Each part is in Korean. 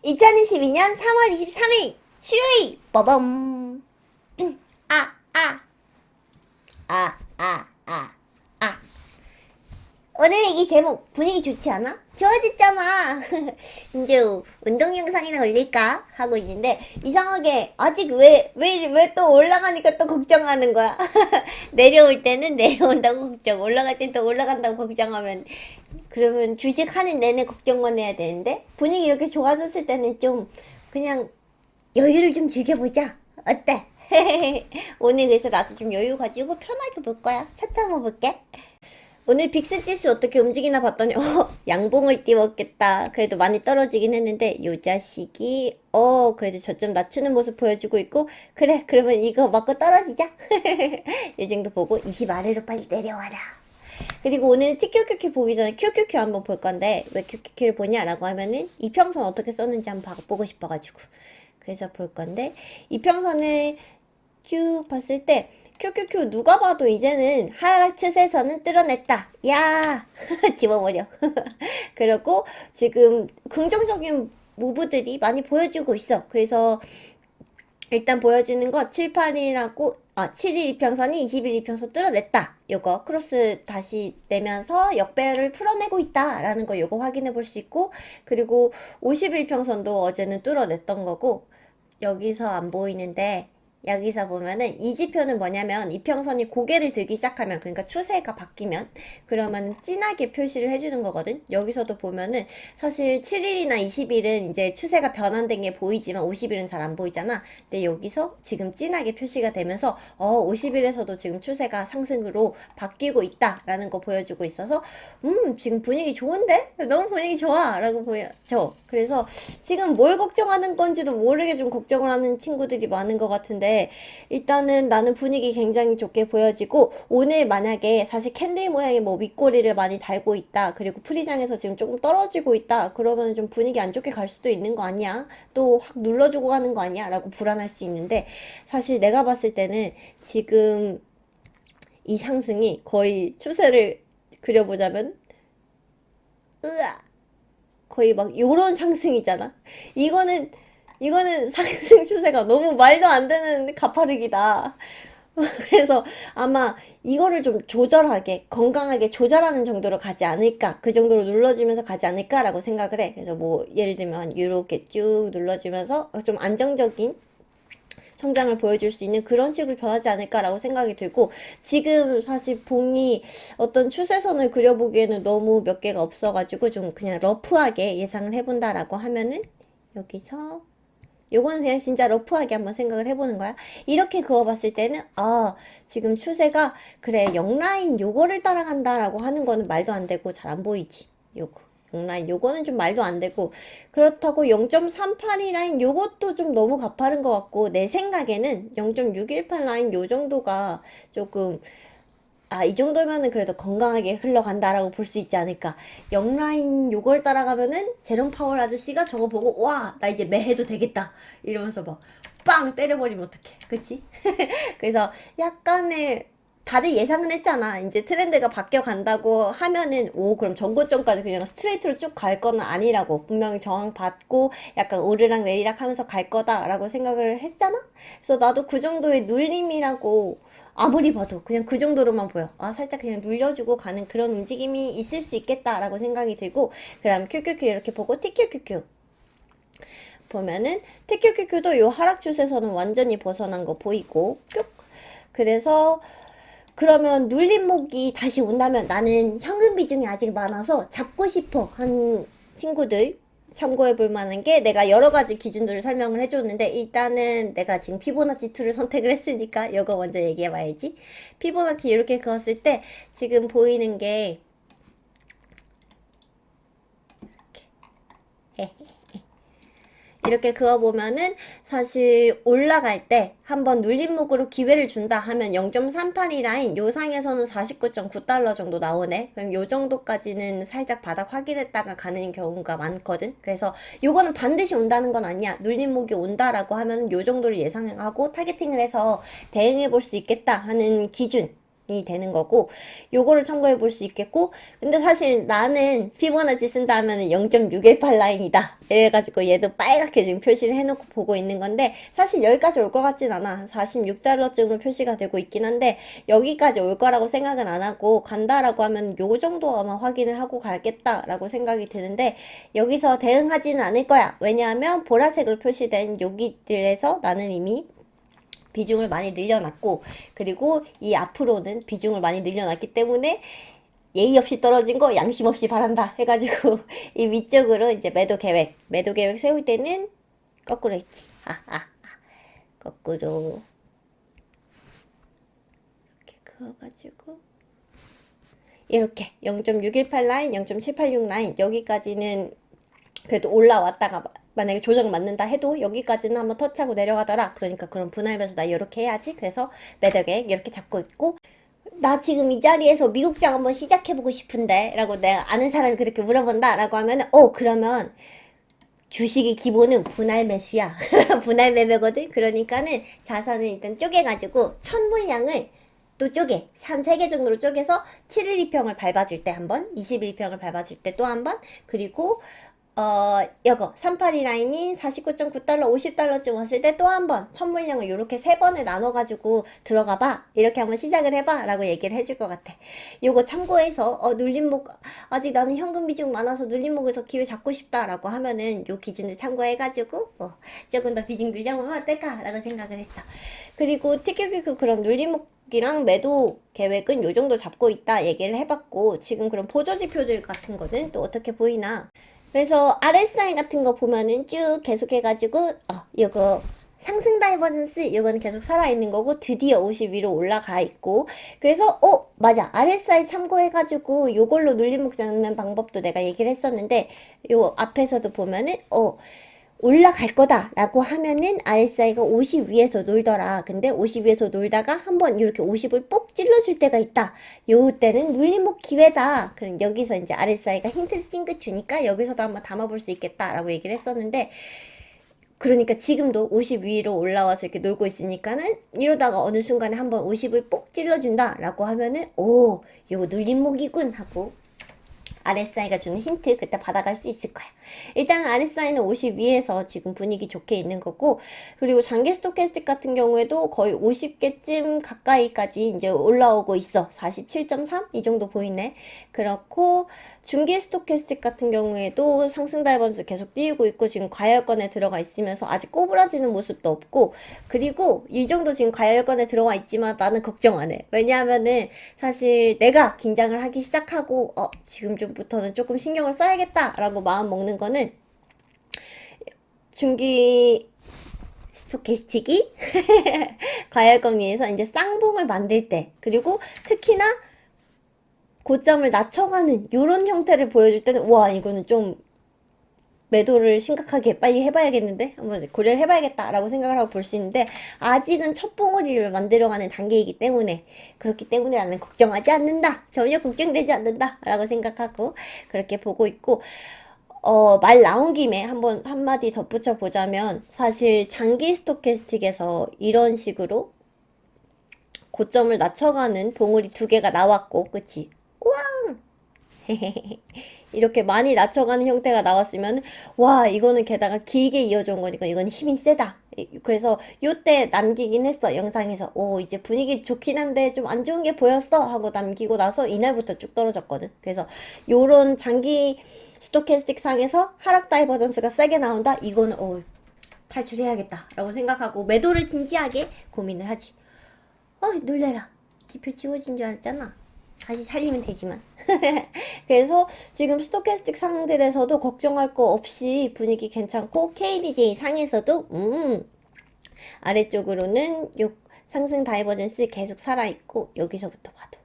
2022년 3월 23일 수요일 빠밤. 아, 아, 아, 아, 아, 아. 오늘 이 제목 분위기 좋지 않아? 좋아졌잖아. 이제 운동 영상이나 올릴까 하고 있는데 이상하게 아직 왜 또 올라가니까 또 걱정하는 거야. 내려올 때는 내려온다고 걱정, 올라갈 땐 또 올라간다고 걱정하면 그러면 주식 하는 내내 걱정만 해야 되는데 분위기 이렇게 좋아졌을 때는 좀 그냥 여유를 좀 즐겨보자. 어때? 오늘 그래서 나도 좀 여유 가지고 편하게 볼 거야. 차트 한번 볼게. 오늘 빅스 지수 어떻게 움직이나 봤더니 양봉을 띄웠겠다. 그래도 많이 떨어지긴 했는데 요 자식이 그래도 저점 낮추는 모습 보여주고 있고 그래 그러면 이거 맞고 떨어지자. 요 정도 보고 20 아래로 빨리 내려와라. 그리고 오늘 TQQQ 보기 전에 QQQ 한번 볼 건데 왜 QQQ를 보냐라고 하면은 이평선 어떻게 썼는지 한번 보고 싶어가지고 그래서 볼 건데 이평선을 쭉 봤을 때 QQQ 누가 봐도 이제는 하락 추세선은 뚫어냈다. 야 집어버려. 그리고 지금 긍정적인 무브들이 많이 보여주고 있어. 그래서 일단 보여지는 거 7, 8이라고 7일 이평선이 20일 이평선 뚫어냈다. 요거 크로스 다시 내면서 역배를 풀어내고 있다라는 거 요거 확인해 볼 수 있고 그리고 50일 평선도 어제는 뚫어냈던 거고 여기서 안 보이는데 여기서 보면은 이 지표는 뭐냐면 이평선이 고개를 들기 시작하면 그러니까 추세가 바뀌면 그러면 진하게 표시를 해주는 거거든. 여기서도 보면은 사실 7일이나 20일은 이제 추세가 변환된 게 보이지만 50일은 잘 안 보이잖아. 근데 여기서 지금 진하게 표시가 되면서 50일에서도 지금 추세가 상승으로 바뀌고 있다라는 거 보여주고 있어서 지금 분위기 좋은데? 너무 분위기 좋아 라고 보여져. 그래서 지금 뭘 걱정하는 건지도 모르게 좀 걱정을 하는 친구들이 많은 것 같은데 일단은 나는 분위기 굉장히 좋게 보여지고 오늘 만약에 사실 캔디 모양의 뭐 윗꼬리를 많이 달고 있다 그리고 프리장에서 지금 조금 떨어지고 있다 그러면 좀 분위기 안 좋게 갈 수도 있는 거 아니야? 또 확 눌러주고 가는 거 아니야? 라고 불안할 수 있는데 사실 내가 봤을 때는 지금 이 상승이 거의 추세를 그려보자면 으아 거의 막 요런 상승이잖아. 이거는 상승 추세가 너무 말도 안 되는 가파르기다. 그래서 아마 이거를 좀 조절하게 건강하게 조절하는 정도로 가지 않을까 그 정도로 눌러주면서 가지 않을까라고 생각을 해. 그래서 뭐 예를 들면 이렇게 쭉 눌러주면서 좀 안정적인 성장을 보여줄 수 있는 그런 식으로 변하지 않을까라고 생각이 들고 지금 사실 봉이 어떤 추세선을 그려보기에는 너무 몇 개가 없어가지고 좀 그냥 러프하게 예상을 해본다라고 하면은 여기서 요거는 그냥 진짜 러프하게 한번 생각을 해보는 거야. 이렇게 그어봤을 때는 지금 추세가 그래 0라인 요거를 따라간다라고 하는 거는 말도 안 되고 잘 안 보이지. 요거 0라인 요거는 좀 말도 안 되고 그렇다고 0.38이 라인 요것도 좀 너무 가파른 것 같고 내 생각에는 0.618 라인 요 정도가 조금 이 정도면은 그래도 건강하게 흘러간다라고 볼 수 있지 않을까. 0라인 요걸 따라가면은 제롬 파월 아저씨가 저거 보고 와 나 이제 매해도 되겠다 이러면서 막 빵 때려버리면 어떡해 그치? 그래서 약간의 다들 예상은 했잖아. 이제 트렌드가 바뀌어 간다고 하면은 그럼 전고점까지 그냥 스트레이트로 쭉 갈 거는 아니라고 분명히 저항 받고 약간 오르락 내리락 하면서 갈 거다라고 생각을 했잖아. 그래서 나도 그 정도의 눌림이라고 아무리 봐도 그냥 그 정도로만 보여. 살짝 그냥 눌려주고 가는 그런 움직임이 있을 수 있겠다라고 생각이 들고 그럼 QQQ 이렇게 보고 TQQQ 보면은 TQQQ도 요 하락 추세선은 완전히 벗어난 거 보이고 뿅. 그래서 그러면 눌림목이 다시 온다면 나는 현금 비중이 아직 많아서 잡고 싶어 하는 친구들 참고해 볼 만한 게 내가 여러 가지 기준들을 설명을 해줬는데 일단은 내가 지금 피보나치 2를 선택을 했으니까 이거 먼저 얘기해 봐야지. 피보나치 이렇게 그었을 때 지금 보이는 게 이렇게 그어보면은 사실 올라갈 때 한번 눌림목으로 기회를 준다 하면 0.38이 라인 요 상에서는 49.9달러 정도 나오네. 그럼 요 정도까지는 살짝 바닥 확인했다가 가는 경우가 많거든. 그래서 요거는 반드시 온다는 건 아니야. 눌림목이 온다라고 하면 요 정도를 예상하고 타겟팅을 해서 대응해 볼 수 있겠다 하는 기준 되는 거고, 요거를 참고해 볼 수 있겠고, 근데 사실 나는 피보나치 쓴다 하면은 0.618 라인이다 이래가지고 얘도 빨갛게 지금 표시를 해놓고 보고 있는 건데, 사실 여기까지 올 것 같진 않아. 한 46달러쯤으로 표시가 되고 있긴 한데, 여기까지 올 거라고 생각은 안 하고, 간다라고 하면 요 정도 아마 확인을 하고 가겠다라고 생각이 드는데, 여기서 대응하지는 않을 거야. 왜냐하면 보라색으로 표시된 여기들에서 나는 이미 비중을 많이 늘려놨고, 그리고 이 앞으로는 비중을 많이 늘려놨기 때문에 예의 없이 떨어진 거 양심 없이 바란다 해가지고 이 위쪽으로 이제 매도 계획 세울 때는 거꾸로 했지. 거꾸로 이렇게 그어가지고 이렇게 0.618 라인, 0.786 라인 여기까지는 그래도 올라왔다가 만약에 조정 맞는다 해도 여기까지는 한번 터치하고 내려가더라. 그러니까 그럼 분할 매수 나 이렇게 해야지. 그래서 매덕에 이렇게 잡고 있고, 나 지금 이 자리에서 미국장 한번 시작해보고 싶은데 라고 내가 아는 사람이 그렇게 물어본다 라고 하면 그러면 주식의 기본은 분할 매수야. 분할 매매거든. 그러니까는 자산을 일단 쪼개가지고 1000물량을 또 쪼개. 한 3개 정도로 쪼개서 7일 2평을 밟아줄 때 한 번, 21평을 밟아줄 때 또 한 번, 그리고 여거 382 라인이 49.9달러 50달러쯤 왔을 때 또 한 번 1000물량을 이렇게 3번에 나눠가지고 들어가봐, 이렇게 한번 시작을 해봐 라고 얘기를 해줄 것 같아. 요거 참고해서 눌림목 아직 나는 현금 비중 많아서 눌림목에서 기회 잡고 싶다 라고 하면은 요 기준을 참고해가지고 조금 더 비중 늘려보면 어떨까 라고 생각을 했어. 그리고 TQQQ 그럼 눌림목이랑 매도 계획은 요 정도 잡고 있다 얘기를 해봤고, 지금 그럼 보조지표들 같은 거는 또 어떻게 보이나. 그래서 RSI 같은 거 보면은 쭉 계속해가지고 요거 상승 다이버전스 요거는 계속 살아있는 거고, 드디어 50 위로 올라가 있고, 그래서 맞아, RSI 참고해가지고 요걸로 눌림목 잡는 방법도 내가 얘기를 했었는데, 요 앞에서도 보면은 올라갈 거다 라고 하면은 RSI가 50 위에서 놀더라. 근데 50 위에서 놀다가 한번 이렇게 50을 뽁 찔러줄 때가 있다. 요 때는 눌림목 기회다. 그럼 여기서 이제 RSI가 힌트를 찡긋 주니까 여기서도 한번 담아볼 수 있겠다 라고 얘기를 했었는데, 그러니까 지금도 50 위로 올라와서 이렇게 놀고 있으니까는 이러다가 어느 순간에 한번 50을 뽁 찔러준다 라고 하면은 요거 눌림목이군 하고 RSI가 주는 힌트 그때 받아갈 수 있을 거야. 일단 RSI는 50 위에서 지금 분위기 좋게 있는 거고, 그리고 장기 스토캐스틱 같은 경우에도 거의 50개쯤 가까이까지 이제 올라오고 있어. 47.3 이 정도 보이네. 그렇고 중기 스토캐스틱 같은 경우에도 상승 다이버전스 계속 띄우고 있고, 지금 과열권에 들어가 있으면서 아직 꼬부라지는 모습도 없고, 그리고 이 정도 지금 과열권에 들어가 있지만 나는 걱정 안 해. 왜냐하면은 사실 내가 긴장을 하기 시작하고 지금부터는 조금 신경을 써야겠다 라고 마음 먹는 거는, 중기 스토캐스틱이 과열권 위에서 이제 쌍봉을 만들 때, 그리고 특히나 고점을 낮춰가는 요런 형태를 보여줄 때는 와, 이거는 좀 매도를 심각하게 빨리 해봐야겠는데, 한번 고려를 해봐야겠다 라고 생각을 하고 볼 수 있는데, 아직은 첫 봉우리를 만들어가는 단계이기 때문에, 그렇기 때문에 나는 걱정하지 않는다, 전혀 걱정되지 않는다 라고 생각하고 그렇게 보고 있고, 말 나온 김에 한번 한마디 덧붙여 보자면, 사실 장기 스토캐스틱에서 이런 식으로 고점을 낮춰가는 봉우리 2개가 나왔고, 그치? 우왕! 이렇게 많이 낮춰가는 형태가 나왔으면 와, 이거는 게다가 길게 이어져 온 거니까 이건 힘이 세다. 그래서 요때 남기긴 했어, 영상에서. 이제 분위기 좋긴 한데 좀 안 좋은 게 보였어 하고 남기고 나서 이날부터 쭉 떨어졌거든. 그래서 요런 장기 스토캐스틱 상에서 하락 다이버전스가 세게 나온다, 이거는 탈출해야겠다 라고 생각하고 매도를 진지하게 고민을 하지. 놀래라, 지표 지워진 줄 알았잖아. 다시 살리면 되지만. 그래서 지금 스토캐스틱 상들에서도 걱정할 거 없이 분위기 괜찮고, KDJ 상에서도 아래쪽으로는 요 상승 다이버전스 계속 살아있고, 여기서부터 봐도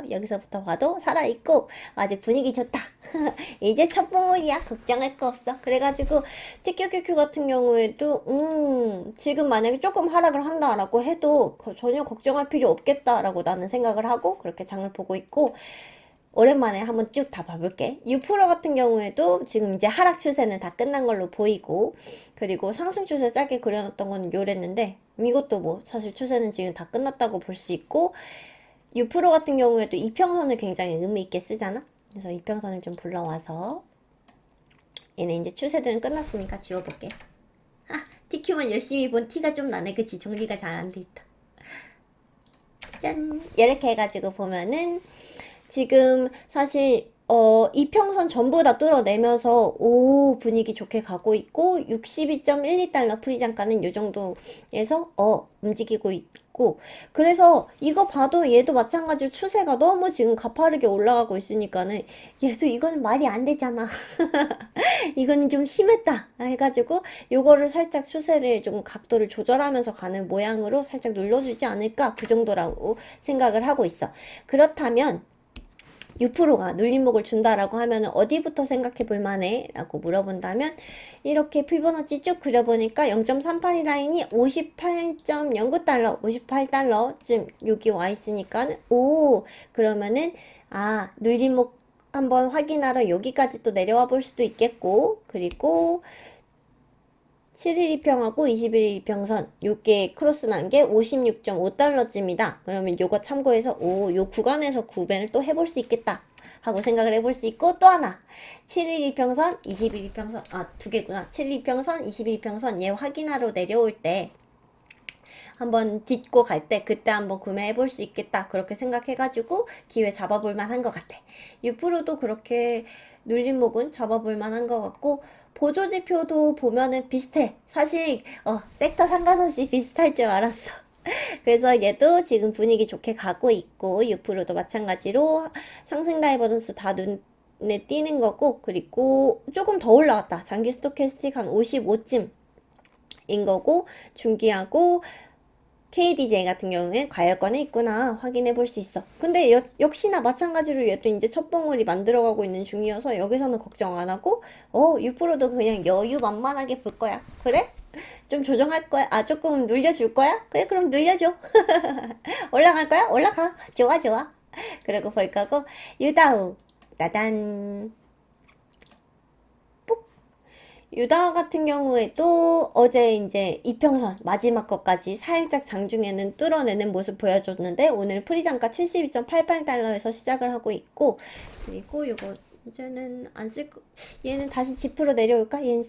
여기서부터 봐도 살아있고 아직 분위기 좋다. 이제 첫 봉우리야, 걱정할 거 없어. 그래가지고 TQQQ 같은 경우에도 지금 만약에 조금 하락을 한다라고 해도 전혀 걱정할 필요 없겠다라고 나는 생각을 하고 그렇게 장을 보고 있고, 오랜만에 한번 쭉 다 봐볼게. 유프로 같은 경우에도 지금 이제 하락 추세는 다 끝난 걸로 보이고, 그리고 상승 추세 짧게 그려놨던 건 요랬는데 이것도 뭐 사실 추세는 지금 다 끝났다고 볼 수 있고, U% 같은 경우에도 이평선을 굉장히 의미 있게 쓰잖아. 그래서 이평선을 좀 불러와서 얘네 이제 추세들은 끝났으니까 지워볼게. 아, TQ만 열심히 본 티가 좀 나네. 그치? 정리가 잘 안 돼 있다. 짠! 이렇게 해가지고 보면은 지금 사실 이평선 전부 다 뚫어내면서 오 분위기 좋게 가고 있고 62.12달러 프리장가는 요 정도에서 움직이고 있고, 그래서 이거 봐도 얘도 마찬가지로 추세가 너무 지금 가파르게 올라가고 있으니까는 얘도 이거는 말이 안 되잖아. 이거는 좀 심했다 해가지고 요거를 살짝 추세를 좀 각도를 조절하면서 가는 모양으로 살짝 눌러주지 않을까, 그 정도라고 생각을 하고 있어. 그렇다면 U%가 눌림목을 준다라고 하면 어디부터 생각해 볼 만해? 라고 물어본다면 이렇게 피보나치 쭉 그려보니까 0.38이 라인이 58.09달러, 58달러쯤 여기 와 있으니까 오 그러면은 눌림목 한번 확인하러 여기까지 또 내려와 볼 수도 있겠고, 그리고 7일 이평하고 21일 이평선 요게 크로스 난 게 56.5달러쯤이다. 그러면 요거 참고해서 요 구간에서 구매를 또 해볼 수 있겠다 하고 생각을 해볼 수 있고, 또 하나 7일 이평선, 21일 이평선, 두 개구나. 7일 이평선, 21일 이평선 얘 확인하러 내려올 때 한번 딛고 갈 때 그때 한번 구매해 볼 수 있겠다, 그렇게 생각해가지고 기회 잡아볼 만한 것 같아. U%도 그렇게 눌림목은 잡아볼 만한 것 같고, 보조지표도 보면은 비슷해. 사실 섹터 상관없이 비슷할 줄 알았어. 그래서 얘도 지금 분위기 좋게 가고 있고, U%도 마찬가지로 상승 다이버전스 다 눈에 띄는 거고, 그리고 조금 더 올라왔다. 장기 스토캐스틱 한 55쯤 인 거고, 중기하고 KDJ 같은 경우에 과열권에 있구나 확인해 볼 수 있어. 근데 역시나 마찬가지로 얘도 이제 첫 봉우리 만들어가고 있는 중이어서 여기서는 걱정 안 하고 U%도 그냥 여유 만만하게 볼 거야. 그래? 좀 조정할 거야? 조금 눌려줄 거야? 그래, 그럼 눌려줘. 올라갈 거야? 올라가. 좋아, 좋아. 그리고 볼 거고, 유다우 따단. 유다 같은 경우에도 어제 이제 이평선 마지막 것까지 살짝 장중에는 뚫어내는 모습 보여줬는데, 오늘 프리장가 72.88달러에서 시작을 하고 있고, 그리고 요거 이제는 안 쓸 거, 얘는 다시 지프로 내려올까? 얘는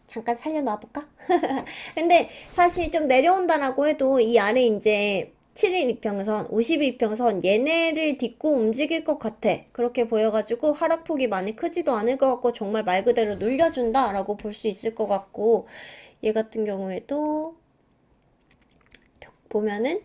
잠깐 살려놔 볼까? 근데 사실 좀 내려온다라고 해도 이 안에 이제 7일 이평선, 50일 이평선 얘네를 딛고 움직일 것 같아. 그렇게 보여가지고 하락폭이 많이 크지도 않을 것 같고 정말 말 그대로 눌려준다 라고 볼 수 있을 것 같고, 얘 같은 경우에도 보면은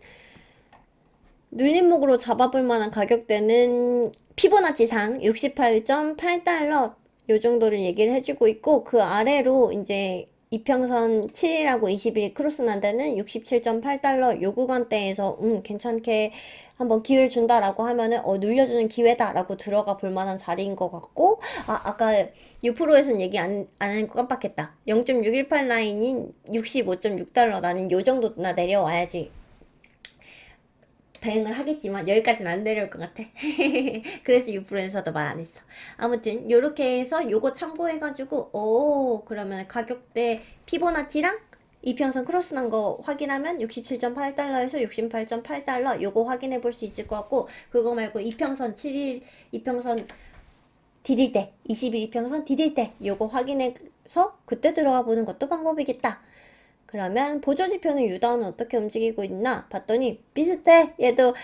눌림목으로 잡아볼 만한 가격대는 피보나치상 68.8달러 요 정도를 얘기를 해주고 있고, 그 아래로 이제 이평선 7일하고 20일 크로스 난 데는 67.8달러 요 구간대에서 괜찮게 한번 기회를 준다라고 하면은 눌려주는 기회다라고 들어가 볼 만한 자리인 것 같고, 아까 U%에서는 얘기 안 한 거 깜빡했다. 0.618 라인인 65.6달러 나는 요 정도나 내려와야지 대응을 하겠지만 여기까지는 안 내려올 것 같아. 그래서 U%에서도 말 안 했어. 아무튼 요렇게 해서 요거 참고해가지고 그러면 가격대 피보나치랑 이평선 크로스 난 거 확인하면 67.8달러에서 68.8달러 요거 확인해 볼 수 있을 것 같고, 그거 말고 이평선 7일 이평선 디딜 때, 20일 이평선 디딜 때 요거 확인해서 그때 들어가 보는 것도 방법이겠다. 그러면 보조지표는 유다운은 어떻게 움직이고 있나 봤더니 비슷해. 얘도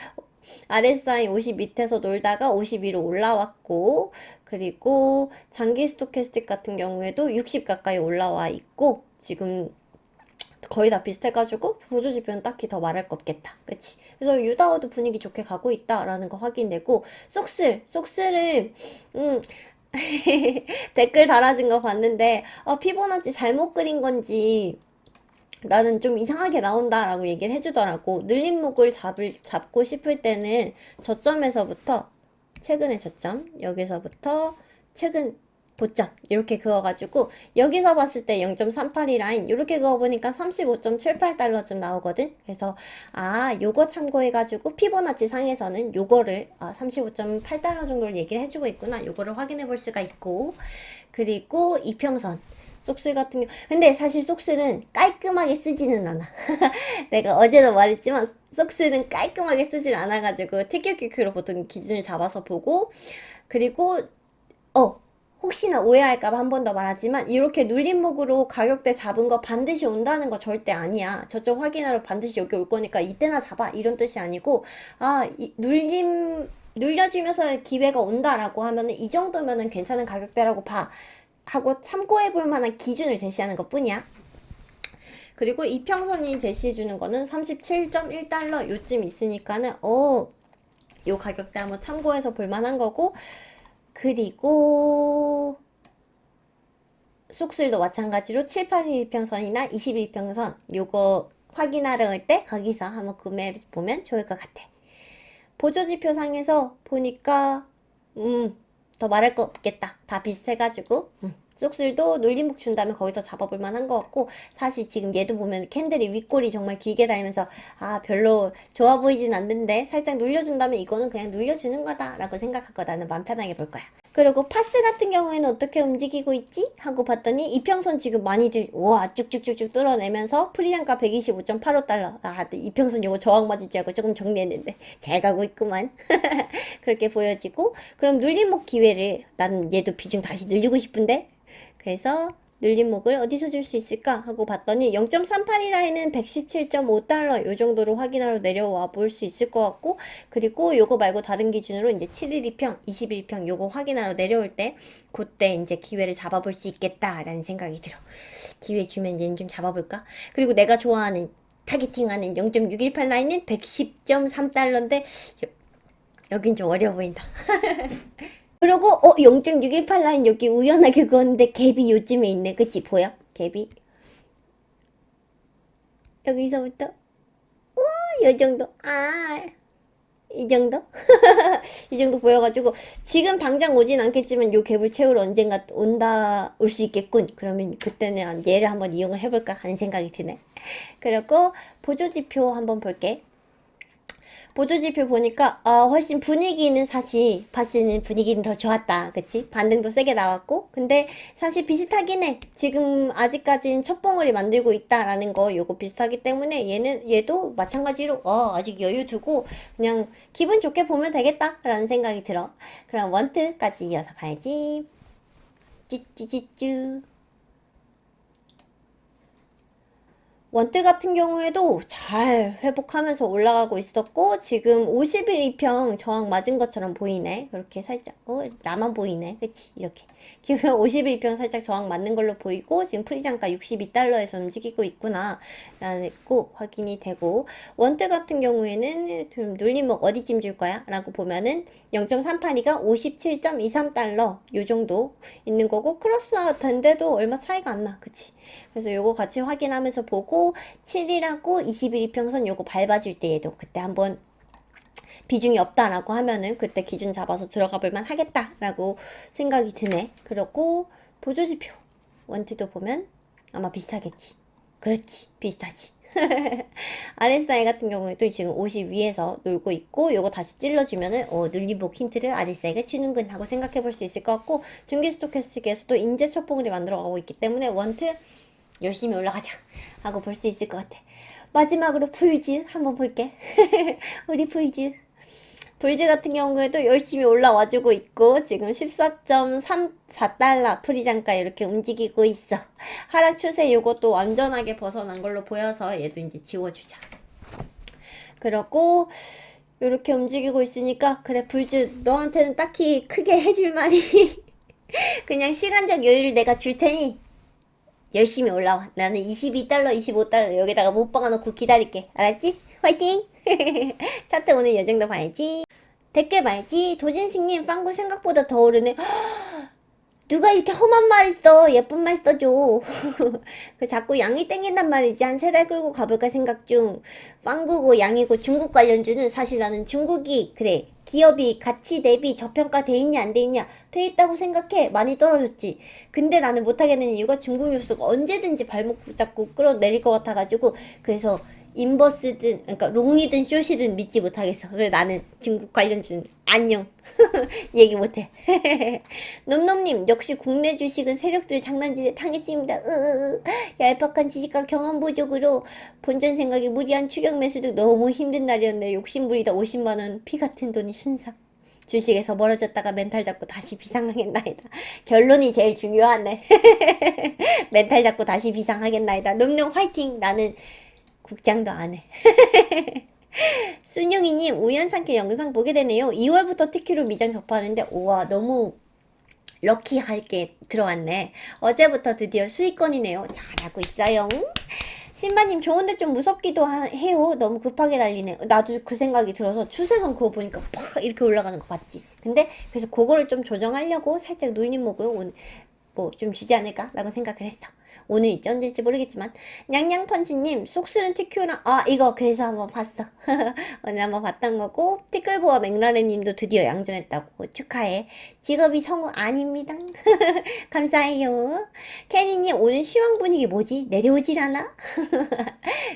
RSI 50 밑에서 놀다가 50 위로 올라왔고, 그리고 장기 스토캐스틱 같은 경우에도 60 가까이 올라와 있고, 지금 거의 다 비슷해가지고 보조지표는 딱히 더 말할 거 없겠다. 그치? 그래서 유다우도 분위기 좋게 가고 있다라는 거 확인되고, 쏙슬을 댓글 달아진 거 봤는데 피보나치 잘못 그린 건지 나는 좀 이상하게 나온다라고 얘기를 해주더라고. 눌림목을 잡고 싶을 때는 저점에서부터 최근의 저점, 여기서부터 최근 고점 이렇게 그어가지고 여기서 봤을 때 0.38이 라인 이렇게 그어보니까 35.78달러쯤 나오거든. 그래서 요거 참고해가지고 피보나치 상에서는 요거를 35.8달러 정도를 얘기를 해주고 있구나, 요거를 확인해 볼 수가 있고, 그리고 이평선 속슬 같은 경우 근데 사실 속슬은 깔끔하게 쓰지는 않아. 내가 어제도 말했지만 속슬은 깔끔하게 쓰질 않아가지고 티격태격으로 보통 기준을 잡아서 보고 그리고 혹시나 오해할까봐 한 번 더 말하지만 이렇게 눌림목으로 가격대 잡은 거 반드시 온다는 거 절대 아니야. 저쪽 확인하러 반드시 여기 올 거니까 이때나 잡아 이런 뜻이 아니고 눌려주면서 기회가 온다라고 하면은 이 정도면은 괜찮은 가격대라고 봐 하고 참고해 볼 만한 기준을 제시하는 것 뿐이야. 그리고 이평선이 제시해주는 거는 37.1달러 요쯤 있으니까는 요 가격대 한번 참고해서 볼 만한 거고 그리고 속슬도 마찬가지로 7, 8일평선이나 21평선 요거 확인하러 올 때 거기서 한번 구매해 보면 좋을 것 같아. 보조지표상에서 보니까 더 말할 거 없겠다. 다 비슷해가지고 속슬도 눌림목 준다면 거기서 잡아볼 만한 것 같고 사실 지금 얘도 보면 캔들이 윗골이 정말 길게 달면서 별로 좋아 보이진 않는데 살짝 눌려준다면 이거는 그냥 눌려주는 거다 라고 생각하고 나는 마음 편하게 볼 거야. 그리고 파스 같은 경우에는 어떻게 움직이고 있지? 하고 봤더니 이평선 지금 많이들 쭉쭉쭉쭉 뚫어내면서 프리장가 125.85달러 이평선 요거 저항 맞을 줄 알고 조금 정리했는데 잘 가고 있구만. 그렇게 보여지고 그럼 눌림목 기회를 나는 얘도 비중 다시 늘리고 싶은데 그래서 눌림목을 어디서 줄 수 있을까 하고 봤더니 0.38이라인은 117.5달러 요 정도로 확인하러 내려와 볼 수 있을 것 같고 그리고 요거 말고 다른 기준으로 이제 7일2평, 21평 요거 확인하러 내려올 때 그때 이제 기회를 잡아볼 수 있겠다라는 생각이 들어. 기회 주면 얘는 좀 잡아볼까? 그리고 내가 좋아하는 타겟팅하는 0.618 라인은 110.3달러인데 여긴 좀 어려워 보인다. 그리고 0.618 라인 여기 우연하게 그었는데 갭이 요쯤에 있네. 그치? 보여? 갭이 여기서부터 요 정도 이 정도? 이 정도 보여가지고 지금 당장 오진 않겠지만 요 갭을 채우러 언젠가 올 수 있겠군. 그러면 그때는 얘를 한번 이용을 해볼까 하는 생각이 드네. 그리고 보조지표 한번 볼게. 보조지표 보니까 훨씬 분위기는 사실 파스는 분위기는 더 좋았다. 그치? 반등도 세게 나왔고 근데 사실 비슷하긴 해. 지금 아직까진 첫 봉우리 만들고 있다라는 거 요거 비슷하기 때문에 얘도 마찬가지로 아직 여유 두고 그냥 기분 좋게 보면 되겠다 라는 생각이 들어. 그럼 원트까지 이어서 봐야지. 쭈쭈쭈쭈 원대 같은 경우에도 잘 회복하면서 올라가고 있었고 지금 50일 2평 저항 맞은 것처럼 보이네. 그렇게 살짝 나만 보이네. 그치? 이렇게 기면 51평 살짝 저항 맞는 걸로 보이고 지금 프리장가 62달러에서 움직이고 있구나 라는 거 확인이 되고 원대 같은 경우에는 좀 눌림목 어디쯤 줄 거야? 라고 보면은 0.382가 57.23달러 요 정도 있는 거고 크로스 된데도 얼마 차이가 안 나. 그치? 그래서 요거 같이 확인하면서 보고 7이라고 21평선 요거 밟아줄 때 얘도 그때 한번 비중이 없다라고 하면은 그때 기준 잡아서 들어가 볼만 하겠다라고 생각이 드네. 그리고 보조지표 원트도 보면 아마 비슷하겠지. 그렇지 비슷하지. RSI 같은 경우에도 지금 50 위에서 놀고 있고 요거 다시 찔러주면은 눌림목 힌트를 RSI가 주는군 하고 생각해 볼 수 있을 것 같고 중기 스토캐스틱에서도 인제 첫 봉우리 만들어가고 있기 때문에 원트 열심히 올라가자 하고 볼 수 있을 것 같아. 마지막으로 불즈 한번 볼게. 우리 불즈 같은 경우에도 열심히 올라와주고 있고 지금 14.34달러 프리장가 이렇게 움직이고 있어. 하락 추세 요것도 완전하게 벗어난 걸로 보여서 얘도 이제 지워주자. 그러고 이렇게 움직이고 있으니까 그래 불즈 너한테는 딱히 크게 해줄 말이 그냥 시간적 여유를 내가 줄 테니 열심히 올라와. 나는 22달러, 25달러 여기다가 못 박아놓고 기다릴게. 알았지? 화이팅! 차트 오늘 요 정도 봐야지. 댓글 봐야지. 도진식님 빵구 생각보다 더 오르네. 누가 이렇게 험한 말 있어. 예쁜 말 써줘. 그 자꾸 양이 땡긴단 말이지. 한 3달 끌고 가볼까 생각 중. 빵구고 양이고 중국 관련주는 사실 나는 중국이 그래. 기업이 가치 대비 저평가 돼 있냐 안 돼 있냐 돼 있다고 생각해. 많이 떨어졌지. 근데 나는 못하겠는 이유가 중국 뉴스가 언제든지 발목 잡고 끌어내릴 것 같아가지고 그래서 인버스든 그러니까 롱이든 숏이든 믿지 못하겠어. 그래 나는 중국 관련주는 안녕. 얘기 못해. 놈놈님 역시 국내 주식은 세력들 장난질에 당했습니다. 얄팍한 지식과 경험 부족으로 본전 생각이 무리한 추격 매수도 너무 힘든 날이었네. 욕심부리다 50만원 피 같은 돈이 순삭. 주식에서 멀어졌다가 멘탈 잡고 다시 비상하겠나이다. 결론이 제일 중요하네. 멘탈 잡고 다시 비상하겠나이다. 놈놈 화이팅. 나는 국장도 안 해. 순용이님 우연찮게 영상 보게 되네요. 2월부터 티키로 미장 접하는데 우와 너무 럭키하게 들어왔네. 어제부터 드디어 수익권이네요. 잘하고 있어요. 신바님 좋은데 좀 무섭기도 해요. 너무 급하게 달리네. 나도 그 생각이 들어서 추세선 그거 보니까 팍 이렇게 올라가는 거 봤지. 근데 그래서 그거를 좀 조정하려고 살짝 눌림목을 오늘 뭐 좀 주지 않을까 라고 생각을 했어. 오늘일지 언제일지 모르겠지만 냥냥펀치님 속쓰는 TQ랑 이거 그래서 한번 봤어. 오늘 한번 봤던 거고 티끌보아 맥라렌님도 드디어 양전했다고 축하해. 직업이 성우 아닙니다. 감사해요. 캐니님 오늘 시황 분위기 뭐지? 내려오질 않아?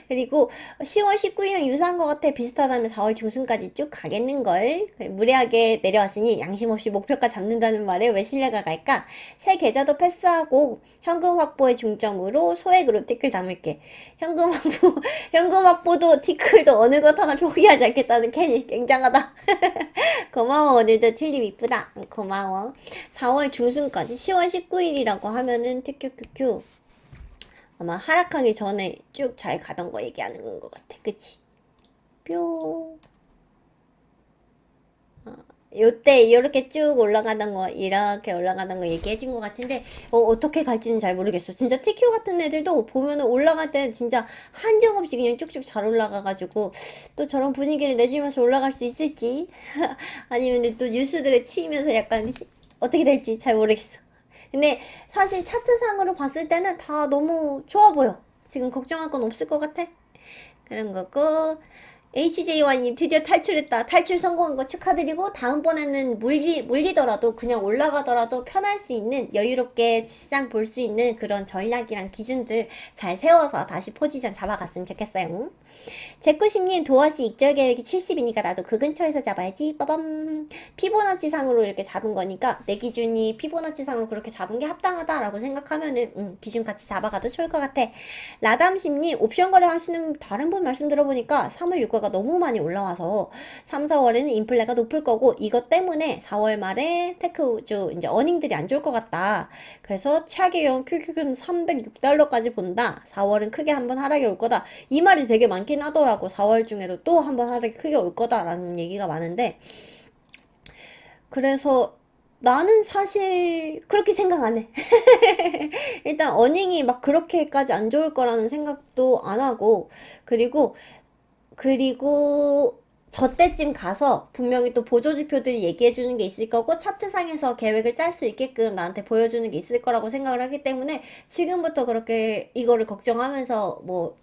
그리고 10월 19일이랑 유사한 것 같아. 비슷하다면 4월 중순까지 쭉 가겠는걸. 무례하게 내려왔으니 양심 없이 목표가 잡는다는 말에 왜 신뢰가 갈까? 새 계좌도 패스하고 현금 확보에 중점으로 소액으로 티끌 담을게. 현금 확보도 티끌도 어느 것 하나 포기하지 않겠다는 캐니 굉장하다. 고마워. 오늘도 튤립 이쁘다. 고마워. 4월 중순까지 10월 19일이라고 하면은 티큐큐큐 아마 하락하기 전에 쭉 잘 가던 거 얘기하는 것 같아. 그치? 뿅. 요때 이렇게 쭉 올라가던 거 이렇게 올라가던 거 얘기해준 것 같은데 어떻게 갈지는 잘 모르겠어. 진짜 TQ 같은 애들도 보면은 올라갈 때 진짜 한정없이 그냥 쭉쭉 잘 올라가가지고 또 저런 분위기를 내주면서 올라갈 수 있을지 아니면 또 뉴스들에 치이면서 약간 어떻게 될지 잘 모르겠어. 근데 사실 차트상으로 봤을 때는 다 너무 좋아 보여. 지금 걱정할 건 없을 것 같아. 그런 거고 HJ1님 드디어 탈출했다. 탈출 성공한 거 축하드리고 다음번에는 물리더라도 그냥 올라가더라도 편할 수 있는 여유롭게 시장 볼 수 있는 그런 전략이랑 기준들 잘 세워서 다시 포지션 잡아갔으면 좋겠어요. 제꾸심님 도화씨 익절 계획이 70이니까 나도 그 근처에서 잡아야지. 빠밤. 피보나치 상으로 이렇게 잡은 거니까 내 기준이 피보나치 상으로 그렇게 잡은 게 합당하다라고 생각하면은 기준 같이 잡아가도 좋을 것 같아. 라담심님 옵션 거래 하시는 다른 분 말씀 들어보니까 3월 유가가 너무 많이 올라와서 3, 4월에는 인플레가 높을 거고 이것 때문에 4월 말에 테크주 이제 어닝들이 안 좋을 것 같다. 그래서 최악의 QQQ는 306달러까지 본다. 4월은 크게 한번 하락이 올 거다. 이 말이 되게 많긴 하더라고. 4월 중에도 또 한번 하락이 크게 올 거다라는 얘기가 많은데 그래서 나는 사실 그렇게 생각 안 해. 일단 어닝이 막 그렇게까지 안 좋을 거라는 생각도 안 하고 그리고 저 때쯤 가서 분명히 또 보조지표들이 얘기해주는 게 있을 거고 차트상에서 계획을 짤 수 있게끔 나한테 보여주는 게 있을 거라고 생각을 하기 때문에 지금부터 그렇게 이거를 걱정하면서 뭐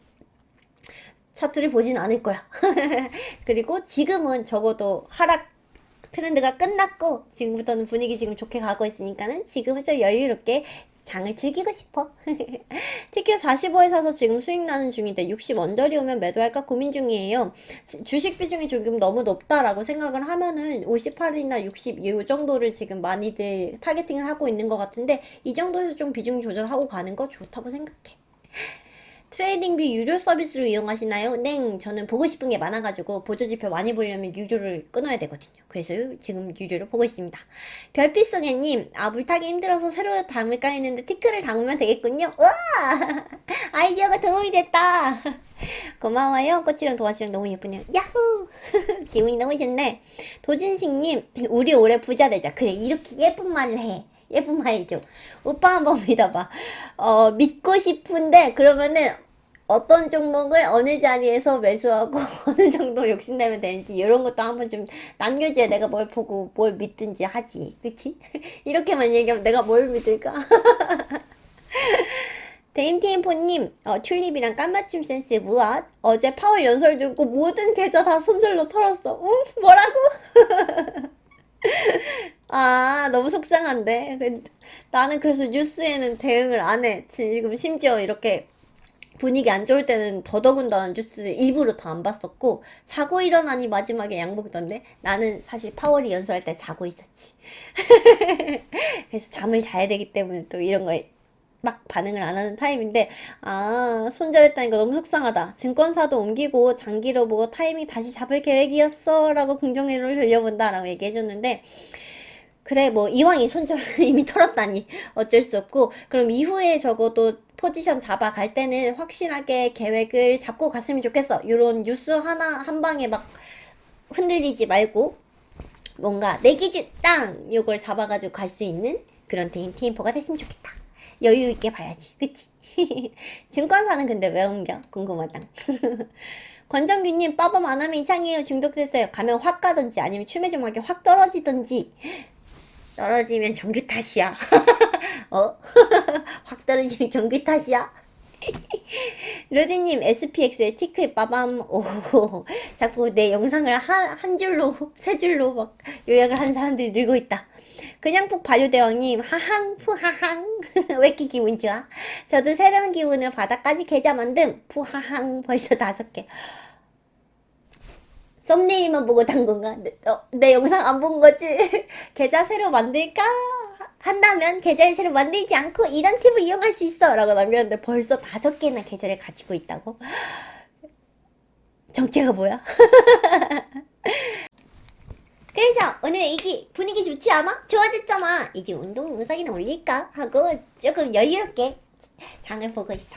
차트를 보진 않을 거야. 그리고 지금은 적어도 하락 트렌드가 끝났고 지금부터는 분위기 지금 좋게 가고 있으니까는 지금은 좀 여유롭게 장을 즐기고 싶어. TQ 45에 사서 지금 수익 나는 중인데 60 언저리 오면 매도할까 고민 중이에요. 주식 비중이 조금 너무 높다라고 생각을 하면은 58이나 60 이 정도를 지금 많이들 타겟팅을 하고 있는 것 같은데 이 정도에서 좀 비중 조절하고 가는 거 좋다고 생각해. 트레이딩뷰 유료 서비스를 이용하시나요? 네, 저는 보고 싶은 게 많아가지고 보조지표 많이 보려면 유료를 끊어야 되거든요. 그래서 지금 유료를 보고 있습니다. 별빛송해님, 물타기 힘들어서 새로 담을까 했는데 티크를 담으면 되겠군요. 우와! 아이디어가 도움이 됐다. 고마워요. 꽃이랑 도화씨랑 너무 예쁘네요. 야호! 기분이 너무 좋네. 도진식님, 우리 올해 부자 되자. 그래, 이렇게 예쁜 말을 해. 예쁜 말 해줘. 오빠 한번 믿어봐. 믿고 싶은데 그러면은 어떤 종목을 어느 자리에서 매수하고 어느 정도 욕심내면 되는지 이런 것도 한번 좀 남겨줘야 내가 뭘 보고 뭘 믿든지 하지. 그치? 이렇게만 얘기하면 내가 뭘 믿을까? 데임티엠포님, 튤립이랑 깜맞춤 센스 무엇? 어제 파월 연설 듣고 모든 계좌 다 손절로 털었어. 뭐라고? 너무 속상한데. 나는 그래서 뉴스에는 대응을 안 해. 지금 심지어 이렇게 분위기 안 좋을 때는 더더군다나 뉴스를 일부러 더 안 봤었고, 자고 일어나니 마지막에 양복이던데, 나는 사실 파월이 연수할 때 자고 있었지. 그래서 잠을 자야 되기 때문에 또 이런 거에 막 반응을 안 하는 타입인데, 아, 손절했다니까 너무 속상하다. 증권사도 옮기고 장기로 보고 타이밍 다시 잡을 계획이었어 라고 긍정회로를 돌려본다 라고 얘기해줬는데, 그래 뭐 이왕 손절 이미 털었다니 어쩔 수 없고, 그럼 이후에 적어도 포지션 잡아갈 때는 확실하게 계획을 잡고 갔으면 좋겠어. 요런 뉴스 하나 한 방에 막 흔들리지 말고 뭔가 내 기준 땅 요걸 잡아가지고 갈 수 있는 그런 TM4가 됐으면 좋겠다. 여유 있게 봐야지, 그치? 증권사는 근데 왜 옮겨? 궁금하다. 권정규님, 빠밤 안 하면 이상해요. 중독됐어요. 가면 확 가든지 아니면 춤에 좀 하게 확 떨어지든지. 떨어지면 전기 탓이야. 어? 확 떨어지면 전기 탓이야. 루디님, SPX의 티클 빠밤. 오, 자꾸 내 영상을 한 줄로, 세 줄로 막 요약을 한 사람들이 늘고 있다. 그냥 푹 발효대왕님, 하항, 푸하항. 왜 이렇게 기분 좋아? 저도 새로운 기분으로 바닥까지 계좌 만듦. 푸하항, 벌써 5개. 썸네일만 보고 단 건가? 내 영상 안 본 거지? 계좌 새로 만들까? 한다면 계좌를 새로 만들지 않고 이런 팁을 이용할 수 있어 라고 남겼는데 벌써 5개나 계좌를 가지고 있다고? 정체가 뭐야? 그래서 오늘 이게 분위기 좋지 않아? 좋아졌잖아. 이제 운동 영상이나 올릴까? 하고 조금 여유롭게 장을 보고 있어.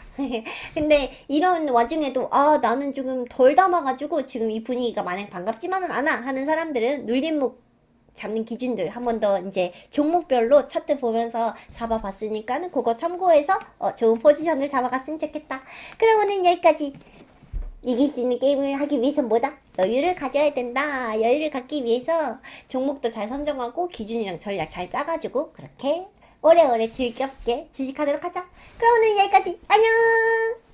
근데 이런 와중에도 나는 조금 덜 담아가지고 지금 이 분위기가 마냥 반갑지만은 않아 하는 사람들은 눌림목 잡는 기준들 한 번 더 이제 종목별로 차트 보면서 잡아봤으니까는 그거 참고해서 좋은 포지션을 잡아갔으면 좋겠다. 그럼 오늘 여기까지. 이길 수 있는 게임을 하기 위해서 뭐다? 여유를 가져야 된다. 여유를 갖기 위해서 종목도 잘 선정하고 기준이랑 전략 잘 짜가지고 그렇게 오래오래 즐겁게 주식하도록 하자. 그럼 오늘 여기까지. 안녕.